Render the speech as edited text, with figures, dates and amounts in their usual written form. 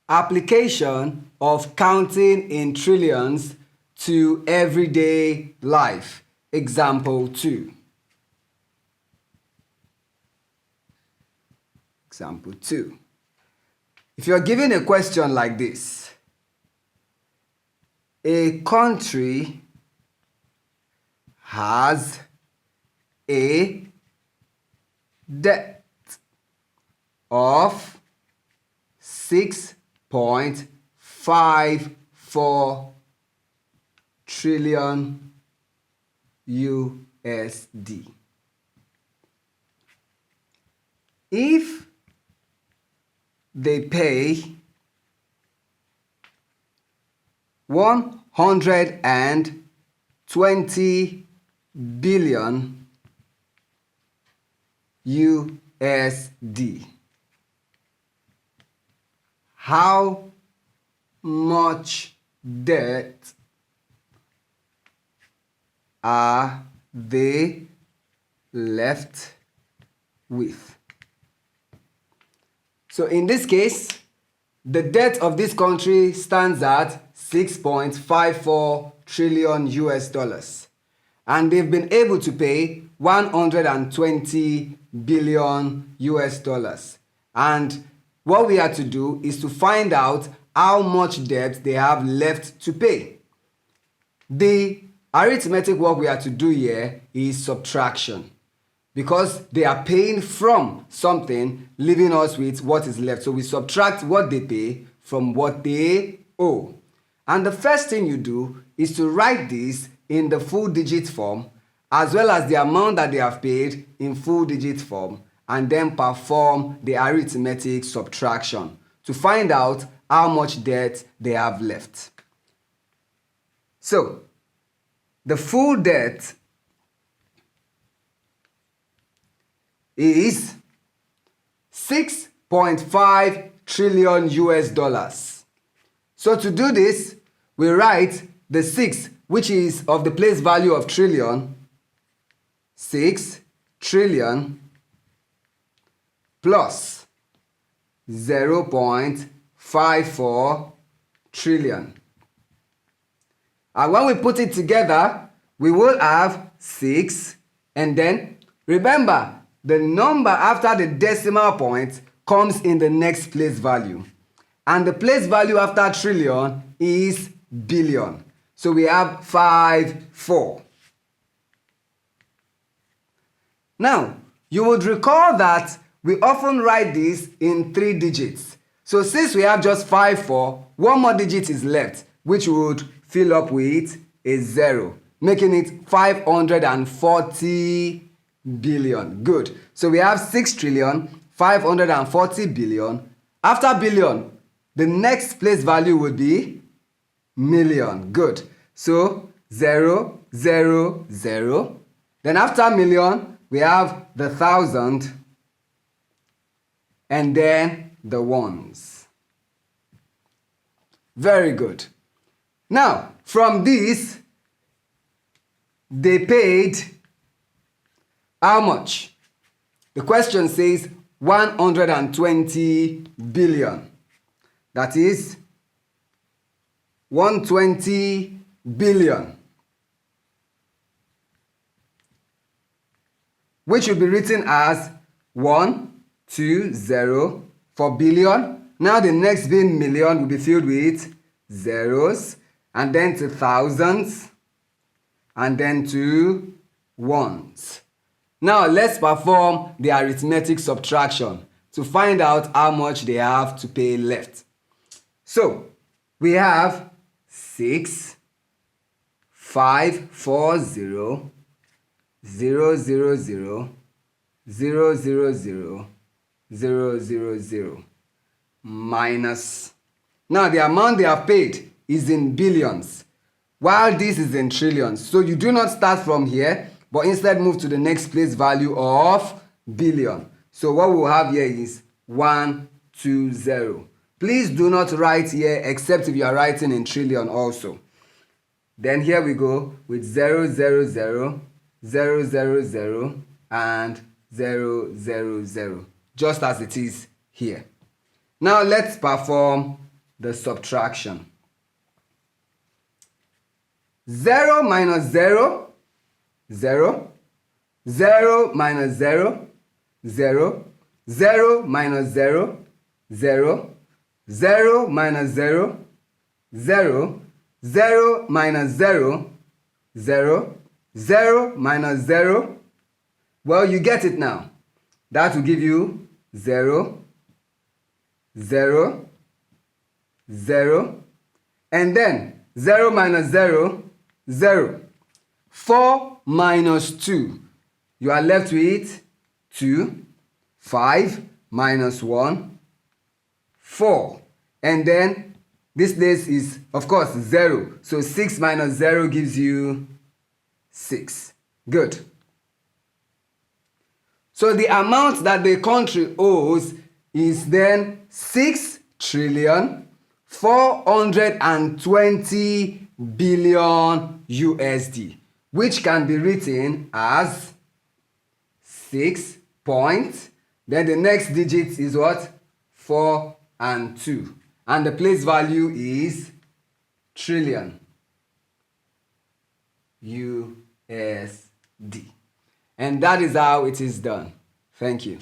Application of counting in trillions to everyday life. Example 2. Example 2. If you're given a question like this, a country has a debt of 6.54 trillion USD. If they pay 120 billion USD, how much debt are they left with? So in this case, the debt of this country stands at 6.54 trillion US dollars. And they've been able to pay 120 billion US dollars. And what we have to do is to find out how much debt they have left to pay. The arithmetic work we have to do here is subtraction, because they are paying from something, leaving us with what is left. So we subtract what they pay from what they owe. And the first thing you do is to write this in the full digit form, as well as the amount that they have paid in full digit form, and then perform the arithmetic subtraction to find out how much debt they have left. So, the full debt is 6.5 trillion US dollars. So to do this, we write the 6, which is of the place value of trillion, 6 trillion plus 0.54 trillion. And when we put it together, we will have 6, and then remember, the number after the decimal point comes in the next place value. And the place value after trillion is billion. So we have 54. Now, you would recall that we often write this in 3 digits. So since we have just 54, one more digit is left, which would fill up with a 0, making it 540 billion. Good. So we have 6 trillion 540 billion. After billion, the next place value would be million. Good. So 0, 0, 0. Then after million, we have the thousand, and then the ones. Very good. Now, from this, they paid how much? The question says 120 billion. That is 120 billion, which will be written as 120 for billion. Now the next being million will be filled with zeros, and then to thousands, and then to ones. Now let's perform the arithmetic subtraction to find out how much they have to pay left. So we have 6, 5, 4, 0, 0, 0, 0, 0, 0, 0, 0, 0, 0, minus. Now the amount they have paid is in billions, while this is in trillions. So you do not start from here, but instead move to the next place value of billion. So what we'll have here is 120. Please do not write here except if you are writing in trillion also. Then here we go with 0, 0, 0, 0, 0, 0, and 0, 0, 0, just as it is here. Now let's perform the subtraction. 0 minus 0, 0. 0 minus 0, 0. 0 minus 0, 0. 0 minus 0, 0. 0 minus 0, 0. 0 minus 0. Well, you get it now. That will give you 0, 0, 0. And then 0 minus 0, 0. 4 minus 2. You are left with 2. 5 minus 1, 4. And then this place is, of course, 0. So 6 minus 0 gives you 6. Good. So the amount that the country owes is then 6,420 billion USD, which can be written as 6 point, then the next digit is what? 4 and 2. And the place value is trillion USD. And that is how it is done. Thank you.